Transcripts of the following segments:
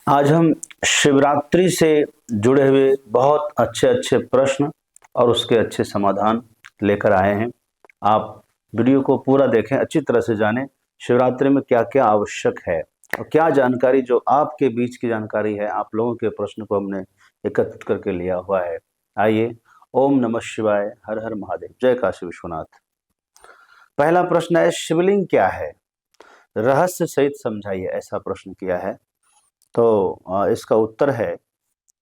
आज हम शिवरात्रि से जुड़े हुए बहुत अच्छे अच्छे प्रश्न और उसके अच्छे समाधान लेकर आए हैं। आप वीडियो को पूरा देखें, अच्छी तरह से जानें शिवरात्रि में क्या क्या आवश्यक है और क्या जानकारी जो आपके बीच की जानकारी है, आप लोगों के प्रश्न को हमने एकत्रित करके लिया हुआ है। आइए, ओम नमः शिवाय, हर हर महादेव, जय काशी विश्वनाथ। पहला प्रश्न है, शिवलिंग क्या है? रहस्य सहित समझाइए, ऐसा प्रश्न किया है। तो इसका उत्तर है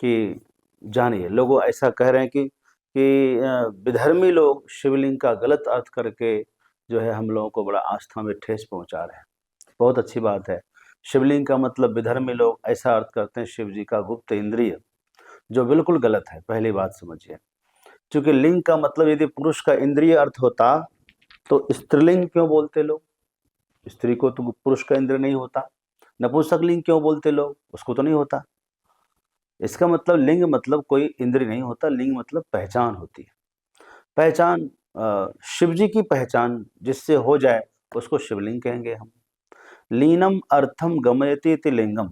कि जानिए, लोग ऐसा कह रहे हैं कि विधर्मी लोग शिवलिंग का गलत अर्थ करके जो है हम लोगों को बड़ा आस्था में ठेस पहुंचा रहे हैं। बहुत अच्छी बात है। शिवलिंग का मतलब विधर्मी लोग ऐसा अर्थ करते हैं शिव जी का गुप्त इंद्रिय, जो बिल्कुल गलत है। पहली बात समझिए, क्योंकि लिंग का मतलब यदि पुरुष का इंद्रिय अर्थ होता तो स्त्रीलिंग क्यों बोलते लोग? स्त्री को तो पुरुष का इंद्रिय नहीं होता। नपुंसक लिंग क्यों बोलते लोग? उसको तो नहीं होता। इसका मतलब लिंग मतलब कोई इंद्रिय नहीं होता, लिंग मतलब पहचान होती है। पहचान, शिव जी की पहचान जिससे हो जाए उसको शिवलिंग कहेंगे हम। लीनम अर्थम गमयति इति लिंगम,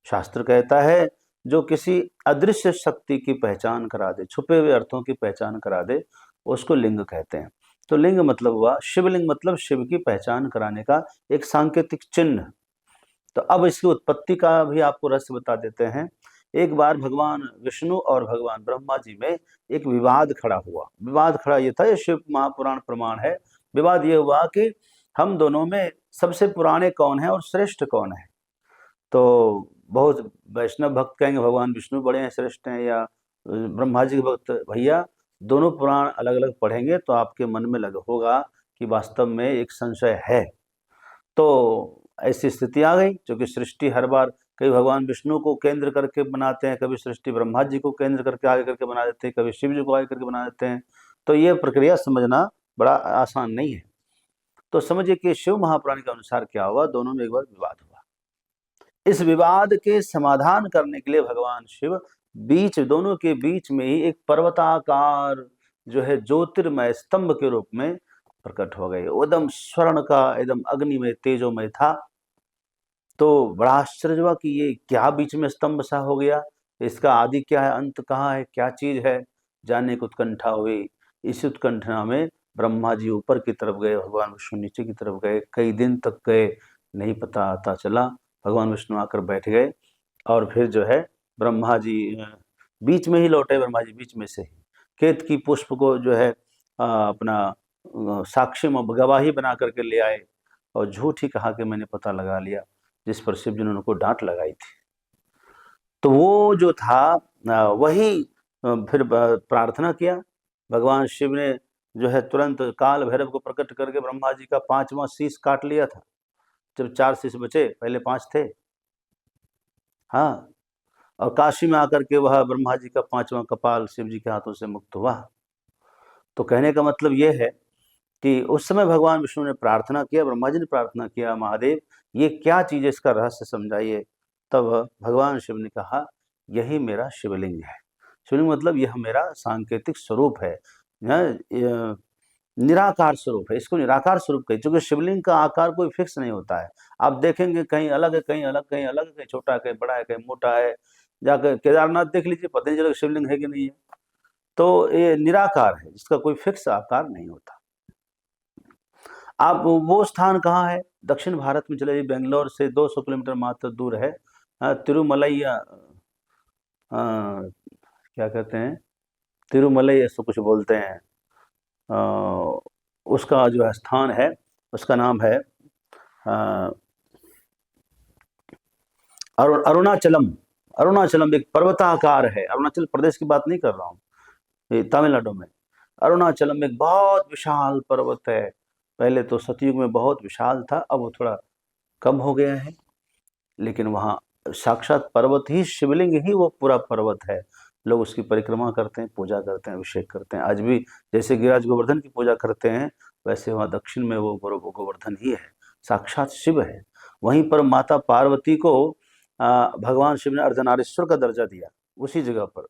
शास्त्र कहता है जो किसी अदृश्य शक्ति की पहचान करा दे, छुपे हुए अर्थों की पहचान करा दे, उसको लिंग कहते हैं। तो लिंग मतलब हुआ शिवलिंग, मतलब शिव की पहचान कराने का एक सांकेतिक चिन्ह। तो अब इसकी उत्पत्ति का भी आपको रहस्य बता देते हैं। एक बार भगवान विष्णु और भगवान ब्रह्मा जी में एक विवाद खड़ा हुआ। विवाद खड़ा ये था, ये शिव महापुराण प्रमाण है। विवाद ये हुआ कि हम दोनों में सबसे पुराने कौन है और श्रेष्ठ कौन है। तो बहुत वैष्णव भक्त कहेंगे भगवान विष्णु बड़े हैं, श्रेष्ठ हैं, या ब्रह्मा जी के भक्त, भैया दोनों पुराण अलग अलग पढ़ेंगे तो आपके मन में लग होगा कि वास्तव में एक संशय है। तो ऐसी स्थिति आ गई, क्योंकि सृष्टि हर बार कभी भगवान विष्णु को केंद्र करके बनाते हैं, कभी सृष्टि ब्रह्मा जी को केंद्र करके आगे करके बना देते हैं, कभी शिव जी को आगे करके बना देते हैं। तो ये प्रक्रिया समझना बड़ा आसान नहीं है। तो समझिए कि शिव महापुराण के अनुसार क्या हुआ, दोनों में एक बार विवाद हुआ। इस विवाद के समाधान करने के लिए भगवान शिव दोनों के बीच में ही एक पर्वताकार जो है ज्योतिर्मय स्तंभ के रूप में प्रकट हो गए। एकदम स्वर्ण का, एकदम अग्निमय तेजोमय था। तो बड़ा आश्चर्य हुआ कि ये क्या बीच में स्तंभ सा हो गया, इसका आदि क्या है, अंत कहाँ है, क्या चीज है, जानने की उत्कंठा हुई। इस उत्कंठा में ब्रह्मा जी ऊपर की तरफ गए, भगवान विष्णु नीचे की तरफ गए, कई दिन तक गए, नहीं पता आता चला। भगवान विष्णु आकर बैठ गए और फिर जो है ब्रह्मा जी बीच में ही लौटे। ब्रह्मा जी बीच में से ही केत की पुष्प को जो है अपना साक्ष्य में गवाही बना करके ले आए और झूठ ही कहा कि मैंने पता लगा लिया, जिस पर शिव जी ने उनको डांट लगाई थी। तो वो जो था वही फिर प्रार्थना किया। भगवान शिव ने जो है तुरंत काल भैरव को प्रकट करके ब्रह्मा जी का 5वां शीश काट लिया था। जब 4 शीश बचे, पहले 5 थे। हाँ, और काशी में आकर के वह ब्रह्मा जी का 5वां कपाल शिव जी के हाथों से मुक्त हुआ। तो कहने का मतलब ये है कि उस समय भगवान विष्णु ने प्रार्थना किया, ब्रह्मा जी ने प्रार्थना किया, महादेव ये क्या चीज है, इसका रहस्य समझाइए। तब भगवान शिव ने कहा, यही मेरा शिवलिंग है। शिवलिंग मतलब यह मेरा सांकेतिक स्वरूप है, यह निराकार स्वरूप है। इसको निराकार स्वरूप कही, क्योंकि शिवलिंग का आकार कोई फिक्स नहीं होता है। आप देखेंगे कहीं अलग है, कहीं अलग, कहीं अलग, कहीं छोटा है, कहीं बड़ा है, कहीं मोटा है। जाकर केदारनाथ देख लीजिए, पता नहीं चलेगा शिवलिंग है कि नहीं है। तो ये निराकार है, जिसका कोई फिक्स आकार नहीं होता। आप वो स्थान कहाँ है? दक्षिण भारत में चले जाइए, बेंगलोर से 200 किलोमीटर मात्र दूर है तिरुमलई, क्या कहते हैं, तिरुमलई ऐसा कुछ बोलते हैं। उसका जो है स्थान है, उसका नाम है अरुणाचलम। अरुणाचलम एक पर्वताकार है। अरुणाचल प्रदेश की बात नहीं कर रहा हूँ, ये तमिलनाडु में। अरुणाचलम एक बहुत विशाल पर्वत है। पहले तो सतयुग में बहुत विशाल था, अब वो थोड़ा कम हो गया है, लेकिन वहाँ साक्षात पर्वत ही, शिवलिंग ही वो पूरा पर्वत है। लोग उसकी परिक्रमा करते हैं, पूजा करते हैं, अभिषेक करते हैं। आज भी जैसे गिरिराज गोवर्धन की पूजा करते हैं, वैसे वहाँ दक्षिण में वो गोवर्धन ही है, साक्षात शिव है। वहीं पर माता पार्वती को भगवान शिव ने अर्धनारीश्वर का दर्जा दिया। उसी जगह पर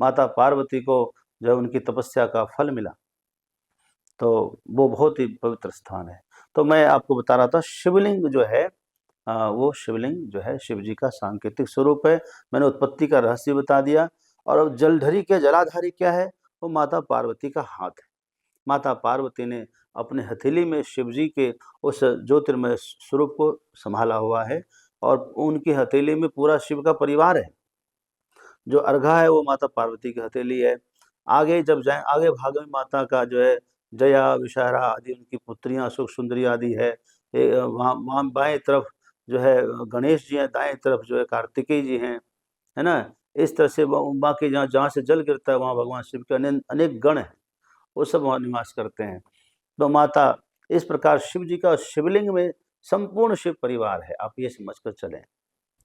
माता पार्वती को जब उनकी तपस्या का फल मिला, तो वो बहुत ही पवित्र स्थान है। तो मैं आपको बता रहा था, शिवलिंग जो है वो शिवलिंग जो है शिव जी का सांकेतिक स्वरूप है। मैंने उत्पत्ति का रहस्य बता दिया। और अब जलधरी के जलाधारी क्या है? वो माता पार्वती का हाथ है। माता पार्वती ने अपने हथेली में शिव जी के उस ज्योतिर्मय स्वरूप को संभाला हुआ है और उनकी हथेली में पूरा शिव का परिवार है। जो अर्घा है वो माता पार्वती की हथेली है। आगे जब जाए, आगे भाग में माता का जो है जया, विषहारा आदि उनकी पुत्रियां, सुख सुंदरी आदि है। वहाँ वहाँ बाएं तरफ जो है गणेश जी हैं, दाएं तरफ जो है कार्तिकेय जी हैं, है ना। इस तरह से बाकी जहाँ जहाँ से जल गिरता है वहाँ भगवान शिव के अनेक गण हैं, वो सब वहाँ निवास करते हैं। तो माता इस प्रकार शिव जी का शिवलिंग में संपूर्ण शिव परिवार है, आप ये समझकर चलें।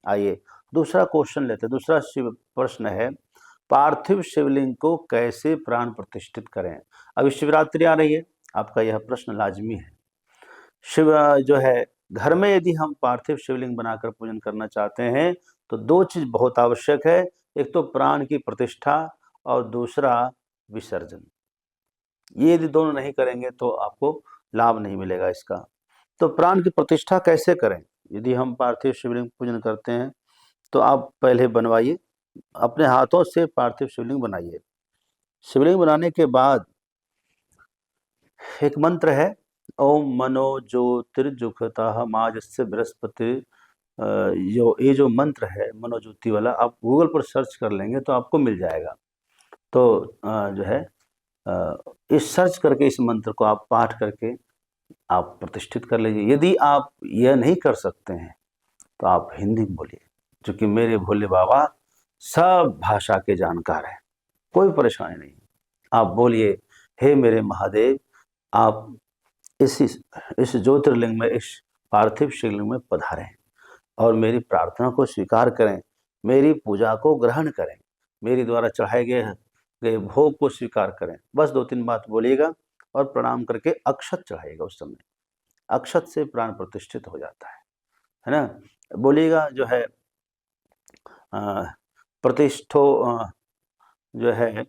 आइए दूसरा क्वेश्चन लेते हैं। दूसरा शिव प्रश्न है, पार्थिव शिवलिंग को कैसे प्राण प्रतिष्ठित करें? अभी शिवरात्रि आ रही है, आपका यह प्रश्न लाजमी है। शिव जो है घर में यदि हम पार्थिव शिवलिंग बनाकर पूजन करना चाहते हैं तो दो चीज बहुत आवश्यक है। एक तो प्राण की प्रतिष्ठा और दूसरा विसर्जन। ये यदि दोनों नहीं करेंगे तो आपको लाभ नहीं मिलेगा इसका। तो प्राण की प्रतिष्ठा कैसे करें? यदि हम पार्थिव शिवलिंग पूजन करते हैं तो आप पहले बनवाइए, अपने हाथों से पार्थिव शिवलिंग बनाइए। शिवलिंग बनाने के बाद एक मंत्र है, ओम मनो ज्योतिर्जुगतः माजस्य बृहस्पति। ये जो मंत्र है मनोज्योति वाला, आप गूगल पर सर्च कर लेंगे तो आपको मिल जाएगा। तो जो है इस सर्च करके इस मंत्र को आप पाठ करके आप प्रतिष्ठित कर लीजिए। यदि आप यह नहीं कर सकते हैं तो आप हिंदी में बोलिए, क्योंकि मेरे भोले बाबा सब भाषा के जानकार हैं, कोई परेशानी नहीं। आप बोलिए, हे मेरे महादेव, आप इस ज्योतिर्लिंग में, इस पार्थिव शिवलिंग में पधारें और मेरी प्रार्थना को स्वीकार करें, मेरी पूजा को ग्रहण करें, मेरे द्वारा चढ़ाए गए भोग को स्वीकार करें। बस 2-3 बात बोलिएगा और प्रणाम करके अक्षत चढ़ाइएगा। उस समय अक्षत से प्राण प्रतिष्ठित हो जाता है ना। बोलिएगा जो है प्रतिष्ठो जो है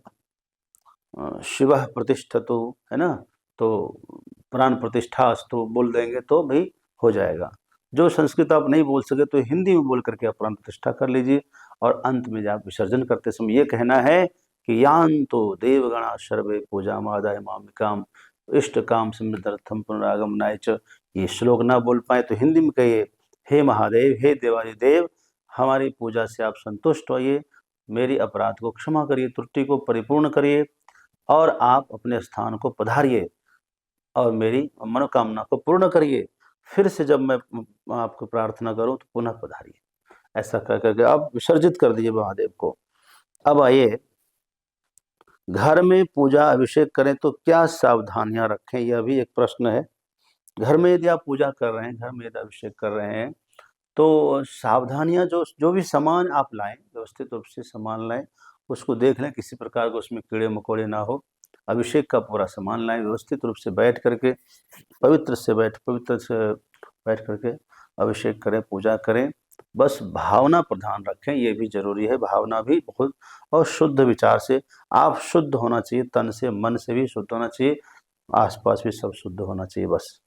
शिवः प्रतिष्ठतु, है ना। तो प्राण प्रतिष्ठा अस्तु बोल देंगे तो भी हो जाएगा। जो संस्कृत आप नहीं बोल सके तो हिंदी में बोल करके आप प्राण प्रतिष्ठा कर लीजिए। और अंत में जब विसर्जन करते समय ये कहना है कि यान्तो देवगणा सर्वे पूजा मादाय मामिकाम इष्ट काम समृद्धर्थम पुनरागमनाय च। ये श्लोक ना बोल पाए तो हिंदी में कहिए, हे महादेव, हे देवादिदेव, हमारी पूजा से आप संतुष्ट होइए, मेरी अपराध को क्षमा करिए, त्रुटि को परिपूर्ण करिए और आप अपने स्थान को पधारिए और मेरी मनोकामना को पूर्ण करिए। फिर से जब मैं आपको प्रार्थना करूं तो पुनः पधारिए। ऐसा कर करके आप विसर्जित कर दीजिए महादेव को। अब आइए, घर में पूजा अभिषेक करें तो क्या सावधानियां रखें, यह भी एक प्रश्न है। घर में यदि आप पूजा कर रहे हैं, घर में यदि अभिषेक कर रहे हैं तो सावधानियां, जो भी सामान आप लाएं, व्यवस्थित रूप से सामान लाएं, उसको देख लें किसी प्रकार के उसमें कीड़े मकोड़े ना हो। अभिषेक का पूरा सामान लाएं, व्यवस्थित रूप से बैठ करके पवित्र से बैठ करके अभिषेक करें, पूजा करें। बस भावना प्रधान रखें, ये भी जरूरी है, भावना भी बहुत। और शुद्ध विचार से आप शुद्ध होना चाहिए, तन से मन से भी शुद्ध होना चाहिए, आसपास भी सब शुद्ध होना चाहिए। बस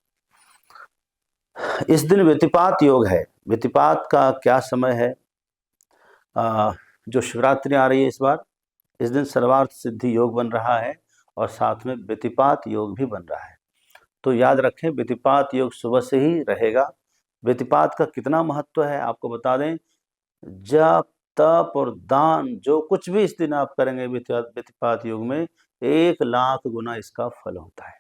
इस दिन व्यतिपात योग है। व्यतिपात का क्या समय है? जो शिवरात्रि आ रही है इस बार, इस दिन सर्वार्थ सिद्धि योग बन रहा है और साथ में व्यतिपात योग भी बन रहा है। तो याद रखें, व्यतिपात योग सुबह से ही रहेगा। व्यतिपात का कितना महत्व है आपको बता दें, जप तप और दान जो कुछ भी इस दिन आप करेंगे व्यतिपात योग में, 1,00,000 गुना इसका फल होता है।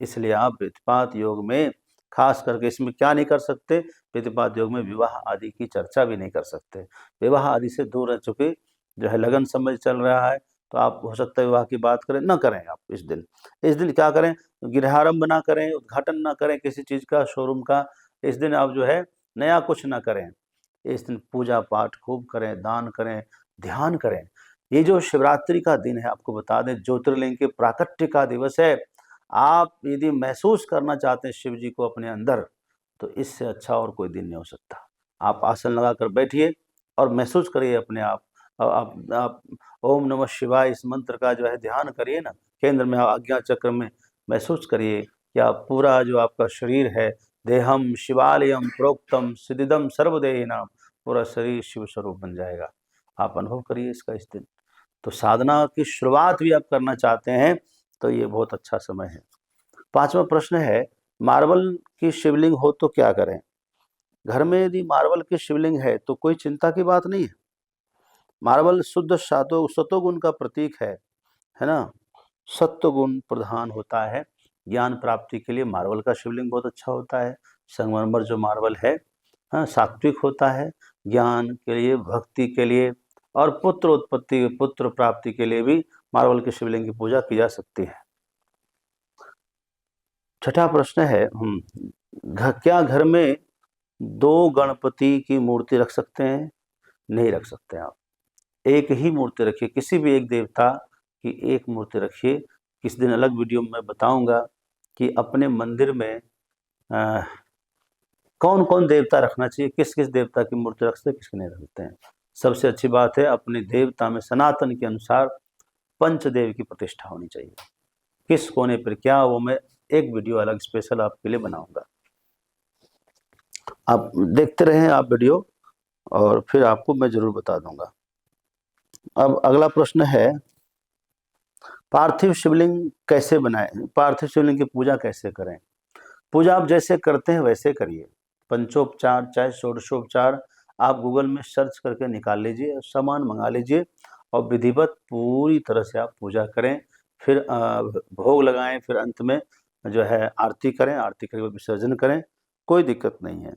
इसलिए आप व्यतिपात योग में खास करके इसमें क्या नहीं कर सकते, व्यतिपात योग में विवाह आदि की चर्चा भी नहीं कर सकते। विवाह आदि से दूर रह चुके, जो है लगन समय चल रहा है तो आप हो सकता है विवाह की बात करें ना करें। आप इस दिन क्या करें, गृहारंभ ना करें, उद्घाटन ना करें किसी चीज का, शोरूम का। इस दिन आप जो है नया कुछ ना करें। इस दिन पूजा पाठ खूब करें, दान करें, ध्यान करें। ये जो शिवरात्रि का दिन है, आपको बता दें ज्योतिर्लिंग के प्राकट्य का दिवस है। आप यदि महसूस करना चाहते हैं शिव जी को अपने अंदर, तो इससे अच्छा और कोई दिन नहीं हो सकता। आप आसन लगाकर बैठिए और महसूस करिए अपने आप। आप ओम नमः शिवाय इस मंत्र का जो है ध्यान करिए ना, केंद्र में आज्ञा चक्र में महसूस करिए कि आप पूरा जो आपका शरीर है देहम शिवालयम प्रोक्तम सिद्धिदम सर्वदेहिनाम, पूरा शरीर शिव स्वरूप बन जाएगा। आप अनुभव करिए इसका इस दिन। तो साधना की शुरुआत भी आप करना चाहते हैं तो ये बहुत अच्छा समय है। 5वां प्रश्न है, मार्बल की शिवलिंग हो तो क्या करें? घर में यदि मार्बल की शिवलिंग है तो कोई चिंता की बात नहीं है। मार्बल शुद्ध सतोगुण का प्रतीक है ना। सत्व गुण प्रधान होता है। ज्ञान प्राप्ति के लिए मार्बल का शिवलिंग बहुत अच्छा होता है। संगमरमर जो मार्बल है, हाँ, सात्विक होता है। ज्ञान के लिए, भक्ति के लिए और पुत्र उत्पत्ति, पुत्र प्राप्ति के लिए भी मार्बल के शिवलिंग की पूजा की जा सकती है। 6ठा प्रश्न है, क्या घर में 2 गणपति की मूर्ति रख सकते हैं? नहीं रख सकते आप। एक ही मूर्ति रखिए, किसी भी एक देवता की एक मूर्ति रखिए। किस दिन अलग वीडियो में मैं बताऊंगा कि अपने मंदिर में कौन कौन देवता रखना चाहिए, किस किस देवता की मूर्ति रखते हैं, किसकी नहीं रखते हैं। सबसे अच्छी बात है, अपने देवता में सनातन के अनुसार पंचदेव की प्रतिष्ठा होनी चाहिए। किस कोने पर क्या, वो मैं एक वीडियो अलग स्पेशल आपके लिए बनाऊंगा। आप देखते रहें आप वीडियो, और फिर आपको मैं जरूर बता दूंगा। अब अगला प्रश्न है, पार्थिव शिवलिंग कैसे बनाएं? पार्थिव शिवलिंग की पूजा कैसे करें? पूजा आप जैसे करते हैं वैसे करिए। पंचोपचार चाहे षोडशोपचार आप गूगल में सर्च करके निकाल लीजिए, सामान मंगा लीजिए और विधिवत पूरी तरह से आप पूजा करें। फिर भोग लगाएं, फिर अंत में जो है आरती करें, आरती करके विसर्जन करें, कोई दिक्कत नहीं है।